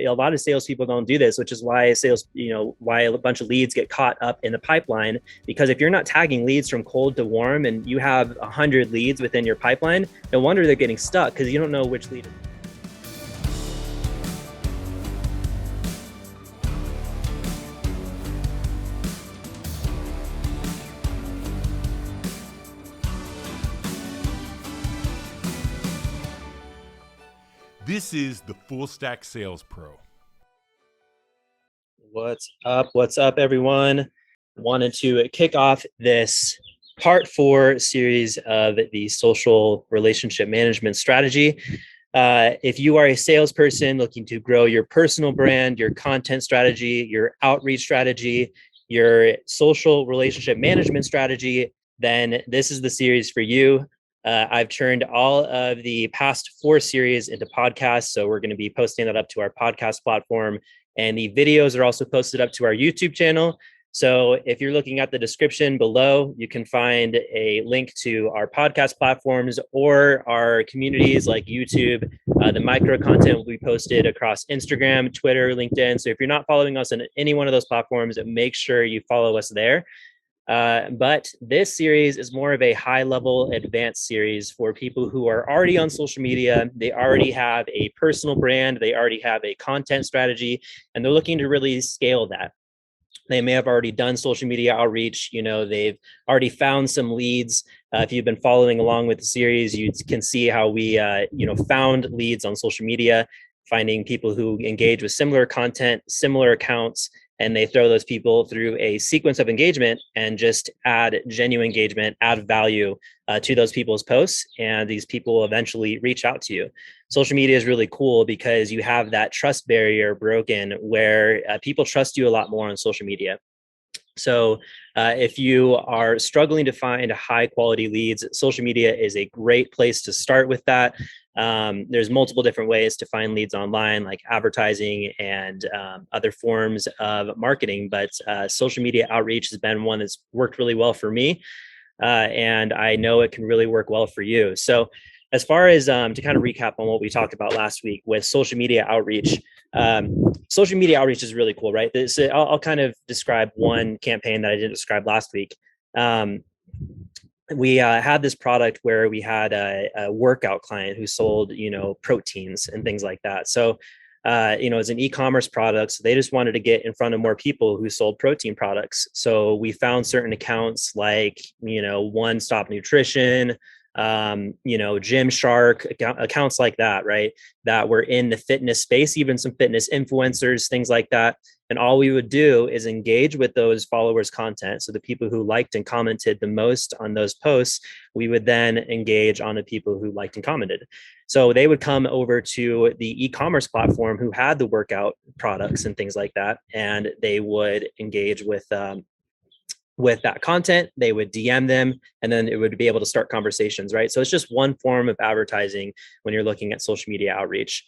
a lot of salespeople don't do this, which is why why a bunch of leads get caught up in the pipeline. Because if you're not tagging leads from cold to warm and you have 100 leads within your pipeline, no wonder they're getting stuck, because you don't know which lead. This is the Full Stack Sales Pro. What's up? What's up, everyone? Wanted to kick off this part 4 series of the social relationship management strategy. If you are a salesperson looking to grow your personal brand, your content strategy, your outreach strategy, your social relationship management strategy, then this is the series for you. I've turned all of the past 4 series into podcasts, so we're going to be posting that up to our podcast platform, and the videos are also posted up to our YouTube channel. So if you're looking at the description below, you can find a link to our podcast platforms or our communities like YouTube. The micro content will be posted across Instagram, Twitter, LinkedIn. So if you're not following us on any one of those platforms, make sure you follow us there. But this series is more of a high-level advanced series for people who are already on social media. They already have a personal brand. They already have a content strategy, and they're looking to really scale that. They may have already done social media outreach. They've already found some leads. If you've been following along with the series, you can see how we, found leads on social media, finding people who engage with similar content, similar accounts, and they throw those people through a sequence of engagement and just add genuine engagement, add value to those people's posts, and these people will eventually reach out to you. Social media is really cool because you have that trust barrier broken where people trust you a lot more on social media. So if you are struggling to find high quality leads, social media is a great place to start with that. There's multiple different ways to find leads online, like advertising and other forms of marketing, but social media outreach has been one that's worked really well for me. And I know it can really work well for you. So as far as to kind of recap on what we talked about last week with social media outreach, social media outreach is really cool, right? I'll kind of describe one campaign that I didn't describe last week. We had this product where we had a workout client who sold, proteins and things like that. So, it's an e-commerce product. So they just wanted to get in front of more people who sold protein products. So we found certain accounts like, One Stop Nutrition, Gymshark, accounts like that, right? That were in the fitness space, even some fitness influencers, things like that. And all we would do is engage with those followers' content. So the people who liked and commented the most on those posts, we would then engage on the people who liked and commented. So they would come over to the e-commerce platform who had the workout products and things like that, and they would engage with that content. They would DM them, and then it would be able to start conversations, right? So it's just one form of advertising when you're looking at social media outreach.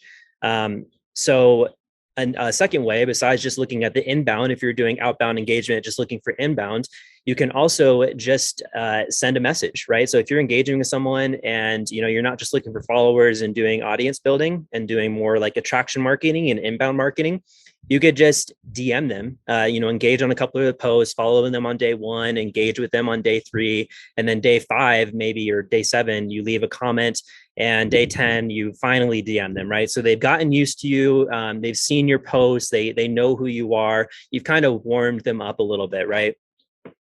And a second way, besides just looking at the inbound, if you're doing outbound engagement, just looking for inbound, you can also just send a message, right? So if you're engaging with someone and you're not just looking for followers and doing audience building and doing more like attraction marketing and inbound marketing, you could just DM them, engage on a couple of the posts, follow them on day 1, engage with them on day 3, and then day 5, maybe, or day 7, you leave a comment, and day 10, you finally DM them, right? So they've gotten used to you. They've seen your posts. They know who you are. You've kind of warmed them up a little bit, right?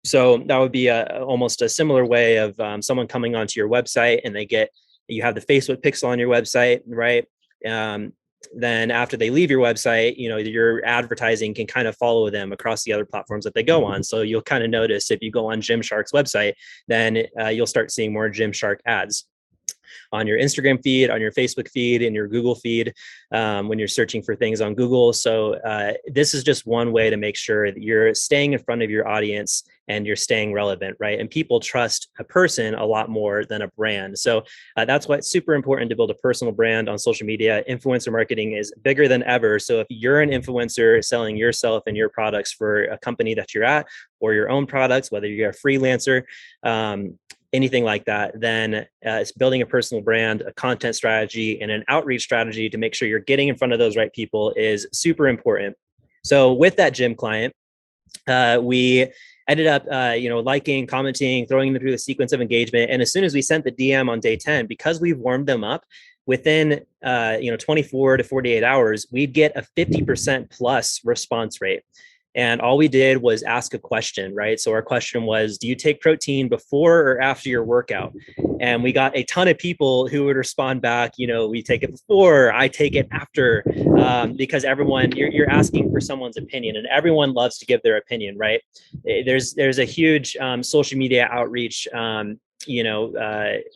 So that would be almost a similar way of someone coming onto your website, and you have the Facebook pixel on your website, right? Then after they leave your website, your advertising can kind of follow them across the other platforms that they go on. So you'll kind of notice if you go on Gymshark's website, then you'll start seeing more Gymshark ads on your Instagram feed, on your Facebook feed, and your Google feed when you're searching for things on Google. So this is just one way to make sure that you're staying in front of your audience and you're staying relevant, right? And people trust a person a lot more than a brand. So that's why it's super important to build a personal brand on social media. Influencer marketing is bigger than ever. So if you're an influencer selling yourself and your products for a company that you're at, or your own products, whether you're a freelancer, anything like that, then it's building a personal brand, a content strategy, and an outreach strategy to make sure you're getting in front of those right people is super important. So with that gym client, we ended up, liking, commenting, throwing them through the sequence of engagement. And as soon as we sent the DM on day 10, because we've warmed them up, within 24 to 48 hours, we'd get a 50% plus response rate. And all we did was ask a question, right? So our question was, do you take protein before or after your workout? And we got a ton of people who would respond back, we take it before, I take it after, because everyone, you're asking for someone's opinion, and everyone loves to give their opinion, right? There's a huge social media outreach,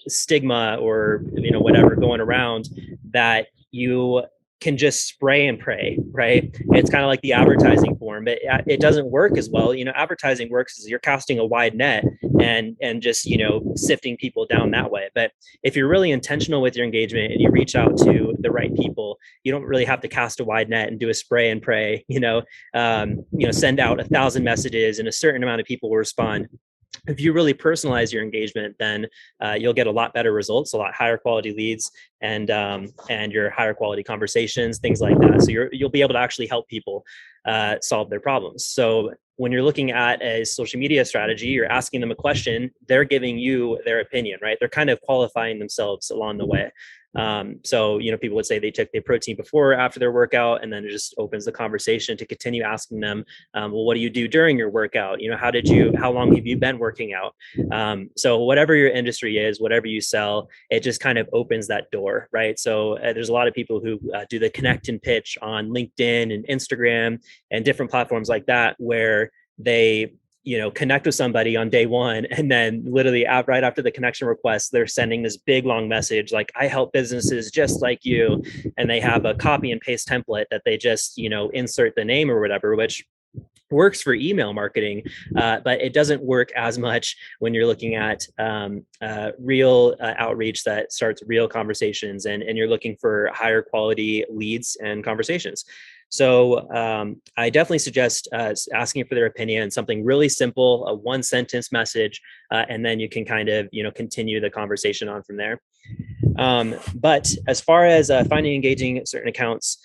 stigma or, whatever going around that you can just spray and pray, right? It's kind of like the advertising form, but it doesn't work as well. Advertising works as you're casting a wide net and just, sifting people down that way. But if you're really intentional with your engagement and you reach out to the right people, you don't really have to cast a wide net and do a spray and pray, send out 1,000 messages and a certain amount of people will respond. If you really personalize your engagement, then you'll get a lot better results, a lot higher quality leads, and your higher quality conversations, things like that. So you'll be able to actually help people solve their problems. So when you're looking at a social media strategy, you're asking them a question, they're giving you their opinion, right? They're kind of qualifying themselves along the way. So, people would say they took their protein before or after their workout, and then it just opens the conversation to continue asking them, well, what do you do during your workout? How long have you been working out? So whatever your industry is, whatever you sell, it just kind of opens that door, right? So there's a lot of people who do the connect and pitch on LinkedIn and Instagram and different platforms like that, where they connect with somebody on day one, and then literally right after the connection request, they're sending this big long message like, I help businesses just like you. And they have a copy and paste template that they just, insert the name or whatever, which works for email marketing, but it doesn't work as much when you're looking at real outreach that starts real conversations, and you're looking for higher quality leads and conversations. So I definitely suggest asking for their opinion, something really simple, a 1-sentence message, and then you can kind of, continue the conversation on from there. But as far as finding engaging certain accounts,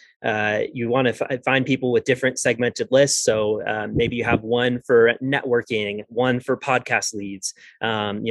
you want to find people with different segmented lists. So maybe you have one for networking, one for podcast leads,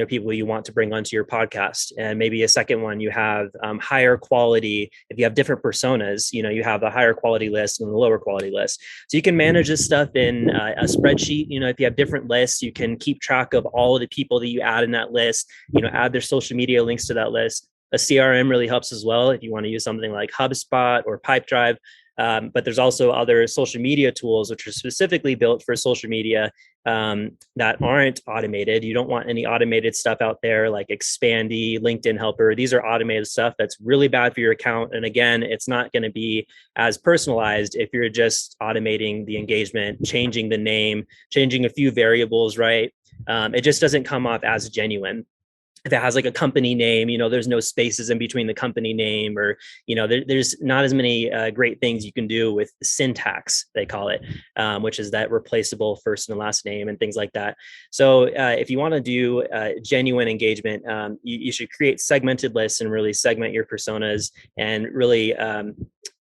people you want to bring onto your podcast, and maybe a second one you have higher quality. If you have different personas, you have a higher quality list and a lower quality list. So you can manage this stuff in a spreadsheet. If you have different lists, you can keep track of all of the people that you add in that list, add their social media links to that list. A CRM really helps as well if you want to use something like HubSpot or Pipedrive. But there's also other social media tools which are specifically built for social media that aren't automated. You don't want any automated stuff out there like Expandy, LinkedIn Helper. These are automated stuff that's really bad for your account. And again, it's not going to be as personalized if you're just automating the engagement, changing the name, changing a few variables, right? It just doesn't come off as genuine. If it has like a company name, there's no spaces in between the company name, or, there's not as many great things you can do with syntax, they call it, which is that replaceable first and last name and things like that. So if you want to do genuine engagement, you should create segmented lists and really segment your personas and really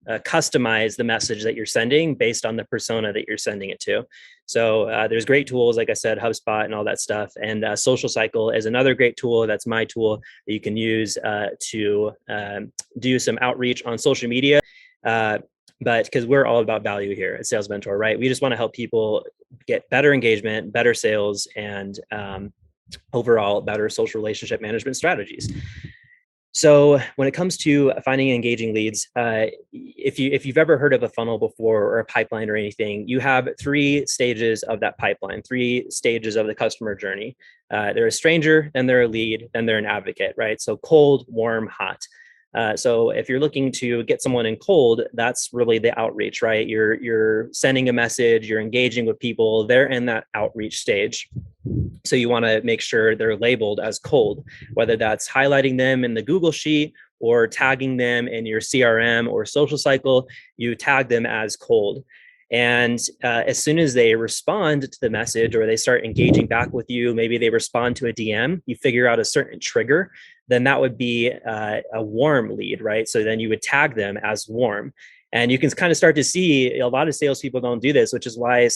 customize the message that you're sending based on the persona that you're sending it to. So there's great tools, like I said, HubSpot and all that stuff. And Social Cycle is another great tool. That's my tool that you can use to do some outreach on social media. But because we're all about value here at SalesMentor, right? We just want to help people get better engagement, better sales, and overall better social relationship management strategies. So when it comes to finding engaging leads, if you've ever heard of a funnel before or a pipeline or anything, you have 3 stages of that pipeline, 3 stages of the customer journey. They're a stranger, then they're a lead, then they're an advocate, right? So cold, warm, hot. So if you're looking to get someone in cold, that's really the outreach, right? You're sending a message, you're engaging with people, they're in that outreach stage. So you want to make sure they're labeled as cold, whether that's highlighting them in the Google Sheet or tagging them in your CRM or Social Cycle, you tag them as cold. And as soon as they respond to the message or they start engaging back with you, maybe they respond to a DM, you figure out a certain trigger, then that would be a warm lead, right? So then you would tag them as warm. And you can kind of start to see a lot of salespeople don't do this, which is why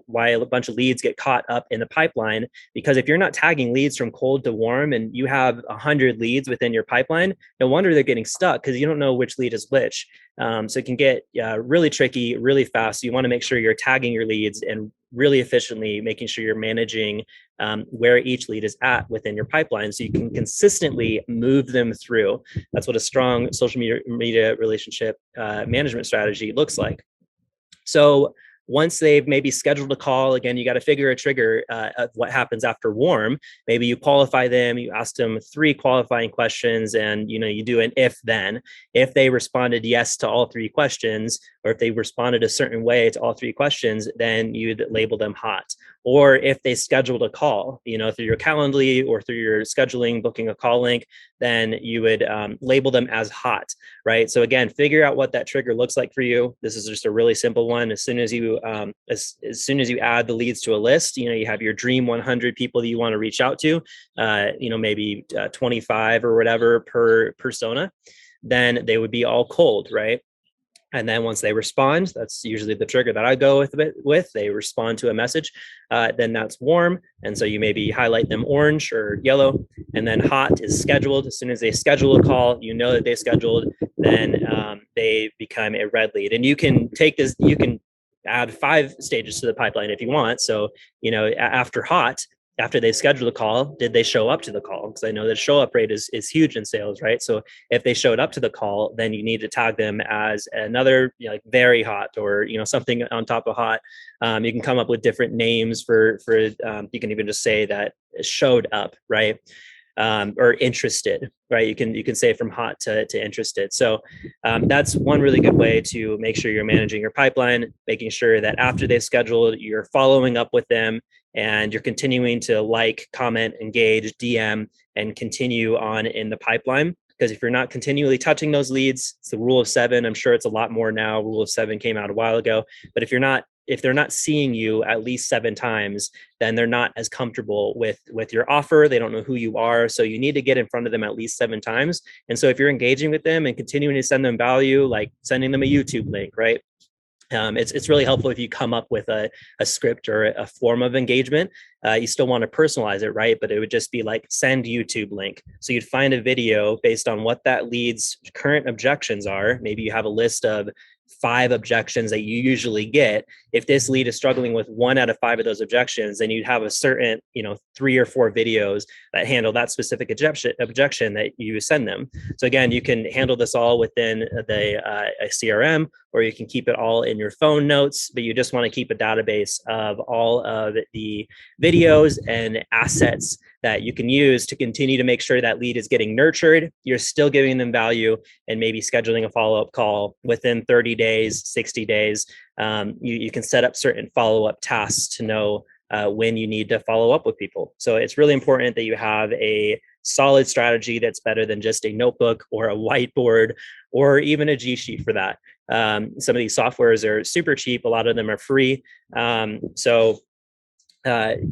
why a bunch of leads get caught up in the pipeline. Because if you're not tagging leads from cold to warm and you have 100 leads within your pipeline, no wonder they're getting stuck because you don't know which lead is which. So it can get really tricky really fast. So you want to make sure you're tagging your leads and really efficiently making sure you're managing where each lead is at within your pipeline so you can consistently move them through. That's what a strong social media relationship management strategy looks like. So once they've maybe scheduled a call, again, you got to figure a trigger of what happens after warm. Maybe you qualify them, you ask them 3 qualifying questions, and you do an if then. If they responded yes to all 3 questions, or if they responded a certain way to all 3 questions, then you'd label them hot. Or if they scheduled a call, through your Calendly or through your scheduling, booking a call link, then you would label them as hot, right? So again, figure out what that trigger looks like for you. This is just a really simple one. As soon as you add the leads to a list, you have your dream 100 people that you want to reach out to, maybe 25 or whatever per persona, then they would be all cold, right? And then once they respond, that's usually the trigger that I go with. They respond to a message, then that's warm. And so you maybe highlight them orange or yellow. And then hot is scheduled. As soon as they schedule a call, that they scheduled, then they become a red lead. And you can take this, you can add 5 stages to the pipeline if you want. So, after hot, after they scheduled a call, did they show up to the call? Because I know that show up rate is huge in sales, right? So if they showed up to the call, then you need to tag them as another, like very hot, or something on top of hot. You can come up with different names for you can even just say that it showed up, right? Or interested, right? You can say from hot to interested. So that's one really good way to make sure you're managing your pipeline, making sure that after they've scheduled, you're following up with them and you're continuing to like, comment, engage, DM, and continue on in the pipeline. Because if you're not continually touching those leads, it's the rule of 7. I'm sure it's a lot more now. Rule of 7 came out a while ago. But if they're not seeing you at least 7 times, then they're not as comfortable with your offer. They don't know who you are. So you need to get in front of them at least 7 times. And so if you're engaging with them and continuing to send them value, like sending them a YouTube link, right? It's really helpful if you come up with a script or a form of engagement. You still want to personalize it, right? But it would just be like send YouTube link. So you'd find a video based on what that lead's current objections are. Maybe you have a list of 5 objections that you usually get. If this lead is struggling with 1 out of 5 of those objections, then you'd have a certain, 3 or 4 videos that handle that specific objection that you send them. So again, you can handle this all within a CRM, or you can keep it all in your phone notes, but you just want to keep a database of all of the videos and assets that you can use to continue to make sure that lead is getting nurtured. You're still giving them value, and maybe scheduling a follow-up call within 30 days, 60 days. You can set up certain follow-up tasks to know when you need to follow up with people. So it's really important that you have a solid strategy that's better than just a notebook or a whiteboard or even a G sheet for that. Some of these softwares are super cheap. A lot of them are free.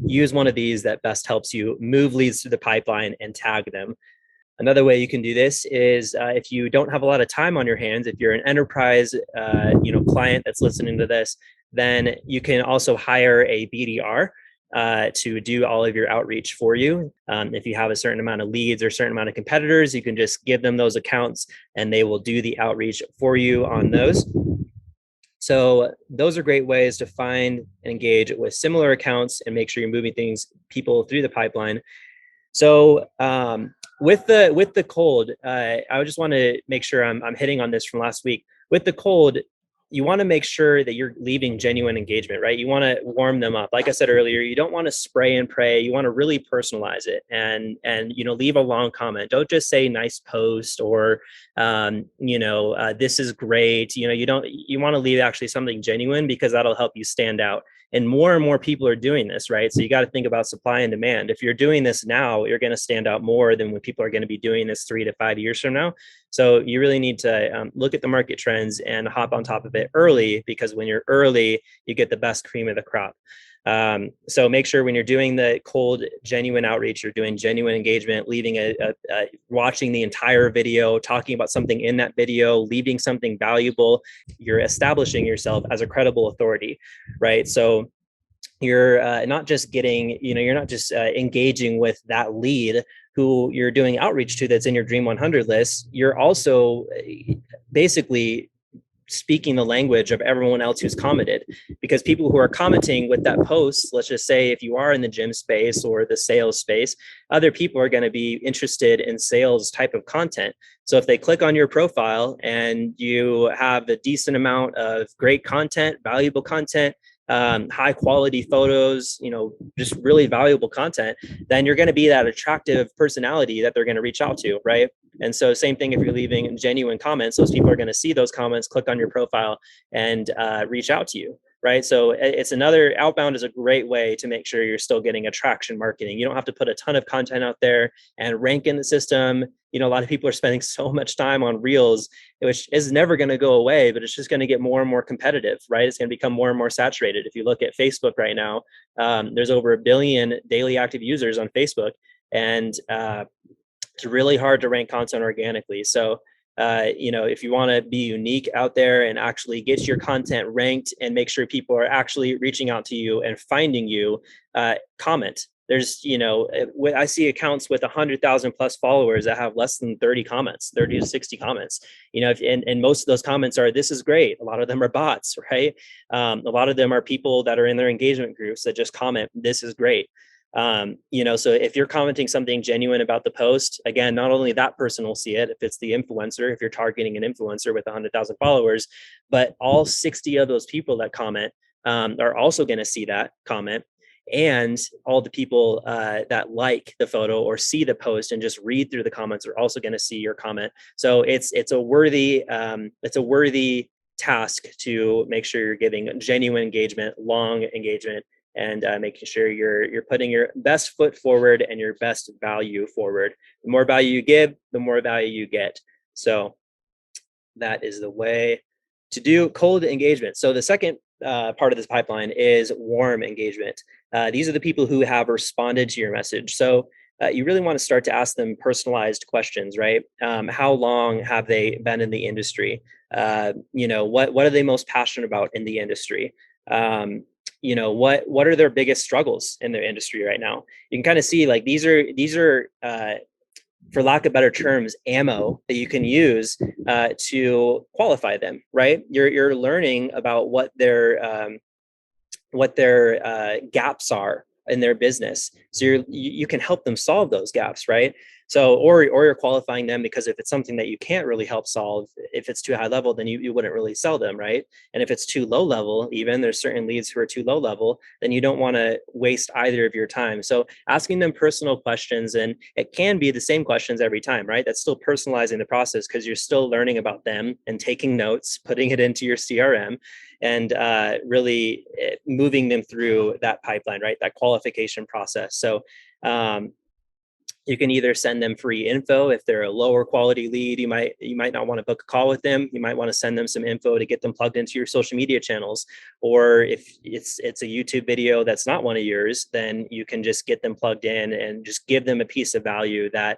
Use one of these that best helps you move leads through the pipeline and tag them. Another way you can do this is if you don't have a lot of time on your hands, if you're an enterprise client that's listening to this, then you can also hire a BDR to do all of your outreach for you. If you have a certain amount of leads or a certain amount of competitors, you can just give them those accounts and they will do the outreach for you on those. So those are great ways to find and engage with similar accounts and make sure you're moving people through the pipeline. So with the cold, I just want to make sure I'm hitting on this from last week. With the cold, you want to make sure that you're leaving genuine engagement, right? You want to warm them up. Like I said earlier, you don't want to spray and pray. You want to really personalize it and leave a long comment. Don't just say nice post or this is great. You want to leave actually something genuine, because that'll help you stand out. And more people are doing this, right? So you got to think about supply and demand. If you're doing this now, you're going to stand out more than when people are going to be doing this 3 to 5 years from now. So you really need to look at the market trends and hop on top of it early, because when you're early, you get the best cream of the crop. So make sure when you're doing the cold, genuine outreach, you're doing genuine engagement, leaving watching the entire video, talking about something in that video, leaving something valuable. You're establishing yourself as a credible authority, right? So you're not just getting, you're not just engaging with that lead who you're doing outreach to that's in your Dream 100 list. You're also basically speaking the language of everyone else who's commented, because people who are commenting with that post, let's just say if you are in the gym space or the sales space, other people are going to be interested in sales type of content. So if they click on your profile and you have a decent amount of great content, valuable content, high quality photos, just really valuable content, then you're going to be that attractive personality that they're going to reach out to, right? And so same thing if you're leaving genuine comments, those people are going to see those comments, click on your profile, and reach out to you, right? So it's another, outbound is a great way to make sure you're still getting attraction marketing. You don't have to put a ton of content out there and rank in the system. A lot of people are spending so much time on Reels, which is never going to go away, but it's just going to get more and more competitive, right? It's going to become more and more saturated. If you look at Facebook right now, there's over 1 billion daily active users on Facebook, and it's really hard to rank content organically. So, if you want to be unique out there and actually get your content ranked and make sure people are actually reaching out to you and finding you, comment. There's, I see accounts with 100,000 plus followers that have less than 30 comments, 30 to 60 comments, and most of those comments are, this is great. A lot of them are bots, right? A lot of them are people that are in their engagement groups that just comment, this is great. So if you're commenting something genuine about the post, again, not only that person will see it, if it's the influencer, if you're targeting an influencer with 100,000 followers, but all 60 of those people that comment are also going to see that comment. And all the people that like the photo or see the post and just read through the comments are also going to see your comment. So it's a worthy task to make sure you're giving genuine engagement, long engagement, and making sure you're putting your best foot forward and your best value forward. The more value you give, the more value you get. So that is the way to do cold engagement. So the second part of this pipeline is warm engagement. These are the people who have responded to your message. So you really want to start to ask them personalized questions, right? How long have they been in the industry? What are they most passionate about in the industry? What are their biggest struggles in their industry right now? You can kind of see, like, these are for lack of better terms, ammo that you can use to qualify them, right? You're learning about what their gaps are in their business, so you can help them solve those gaps, right? So, or you're qualifying them because if it's something that you can't really help solve, if it's too high level, then you wouldn't really sell them, right? And if it's too low level, even there's certain leads who are too low level, then you don't want to waste either of your time. So asking them personal questions, and it can be the same questions every time, right? That's still personalizing the process because you're still learning about them and taking notes, putting it into your CRM, and really moving them through that pipeline, right? That qualification process. So you can either send them free info. If they're a lower quality lead, you might not want to book a call with them. You might want to send them some info to get them plugged into your social media channels. Or if it's a YouTube video that's not one of yours, then you can just get them plugged in and just give them a piece of value that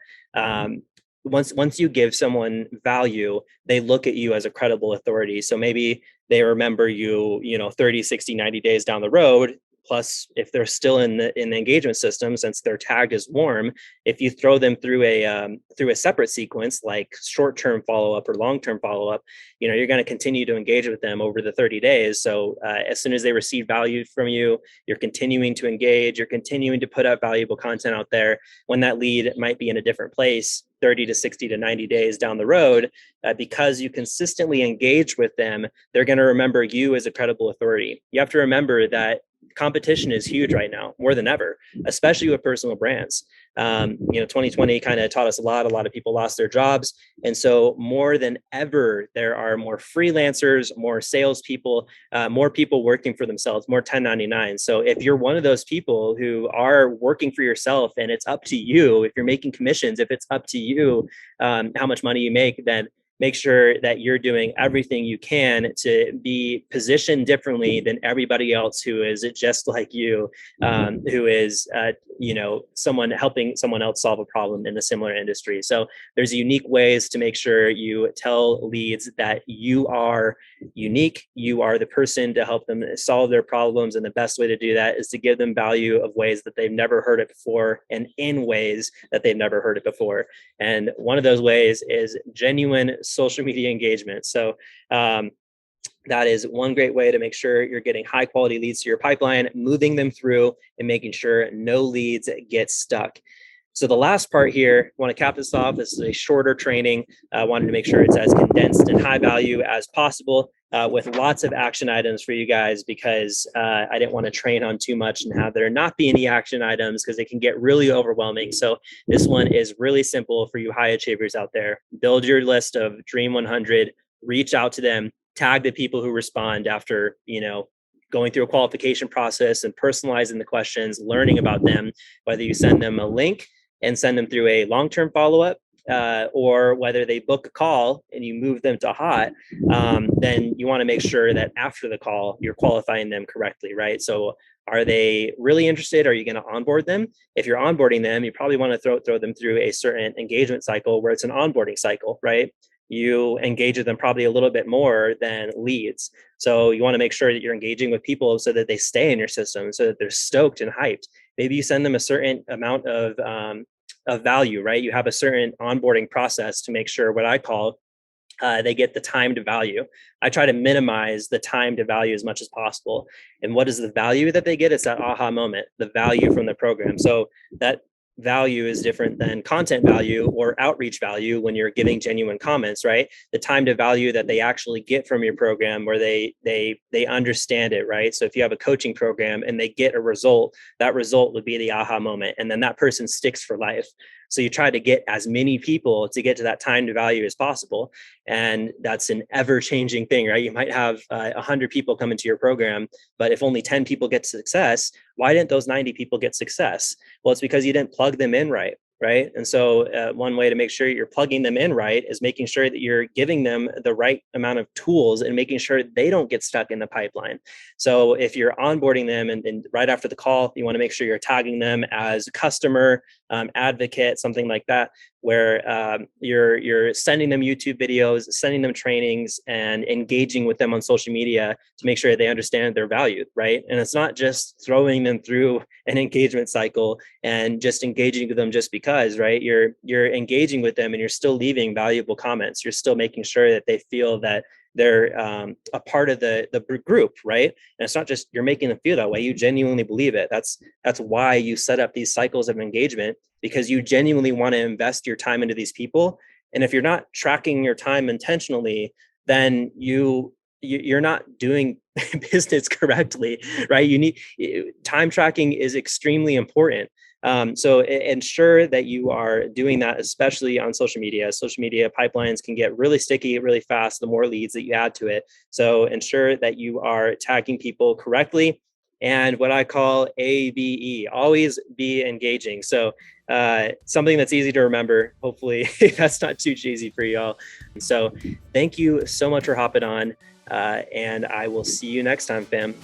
once you give someone value, they look at you as a credible authority. So maybe they remember you, 30, 60, 90 days down the road. Plus, if they're still in the engagement system, since they're tagged as warm, if you throw them through a separate sequence like short-term follow-up or long-term follow-up, you're going to continue to engage with them over the 30 days. So as soon as they receive value from you, you're continuing to engage, you're continuing to put out valuable content out there. When that lead might be in a different place 30 to 60 to 90 days down the road, because you consistently engage with them, they're going to remember you as a credible authority. You have to remember that competition is huge right now, more than ever, especially with personal brands. 2020 kind of taught us a lot. A lot of people lost their jobs. And so more than ever, there are more freelancers, more salespeople, more people working for themselves, more 1099. So if you're one of those people who are working for yourself and it's up to you, if you're making commissions, if it's up to you how much money you make, then make sure that you're doing everything you can to be positioned differently than everybody else who is just like you, who is, someone helping someone else solve a problem in a similar industry. So there's unique ways to make sure you tell leads that you are unique. You are the person to help them solve their problems. And the best way to do that is to give them value of ways that they've never heard it before and in ways that they've never heard it before. And one of those ways is genuine social media engagement. So that is one great way to make sure you're getting high quality leads to your pipeline, moving them through and making sure no leads get stuck. So the last part here, I want to cap this off. This is a shorter training. I wanted to make sure it's as condensed and high value as possible, with lots of action items for you guys, because I didn't want to train on too much and have there not be any action items, because it can get really overwhelming. So this one is really simple for you high achievers out there. Build your list of Dream 100, reach out to them, tag the people who respond after, going through a qualification process and personalizing the questions, learning about them, whether you send them a link and send them through a long-term follow-up, or whether they book a call and you move them to hot, then you want to make sure that after the call, you're qualifying them correctly, right? So are they really interested? Are you going to onboard them? If you're onboarding them, you probably want to throw them through a certain engagement cycle where it's an onboarding cycle, right? You engage with them probably a little bit more than leads. So you want to make sure that you're engaging with people so that they stay in your system, so that they're stoked and hyped. Maybe you send them a certain amount of value, right? You have a certain onboarding process to make sure what I call they get the time to value. I try to minimize the time to value as much as possible. And what is the value that they get? It's that aha moment, the value from the program. So that value is different than content value or outreach value when you're giving genuine comments, right? The time to value that they actually get from your program, where they understand it, right? So if you have a coaching program and they get a result, that result would be the aha moment. And then that person sticks for life. So you try to get as many people to get to that time to value as possible. And that's an ever-changing thing, right? You might have 100 people come into your program, but if only 10 people get success, why didn't those 90 people get success? Well, it's because you didn't plug them in right. Right. And so one way to make sure you're plugging them in right is making sure that you're giving them the right amount of tools and making sure they don't get stuck in the pipeline. So if you're onboarding them and right after the call, you want to make sure you're tagging them as a customer, advocate, something like that, where you're sending them YouTube videos, sending them trainings, and engaging with them on social media to make sure they understand their value, right? And it's not just throwing them through an engagement cycle and just engaging with them just because, right? You're engaging with them and you're still leaving valuable comments. You're still making sure that they feel that they're a part of the group, right? And it's not just you're making them feel that way. You genuinely believe it. That's why you set up these cycles of engagement, because you genuinely want to invest your time into these people. And if you're not tracking your time intentionally, then you're not doing business correctly, right? You need time tracking is extremely important. So ensure that you are doing that, especially on social media. Social media pipelines can get really sticky really fast the more leads that you add to it. So ensure that you are tagging people correctly. And what I call ABE, always be engaging. So something that's easy to remember. Hopefully that's not too cheesy for y'all. So thank you so much for hopping on. And I will see you next time, fam.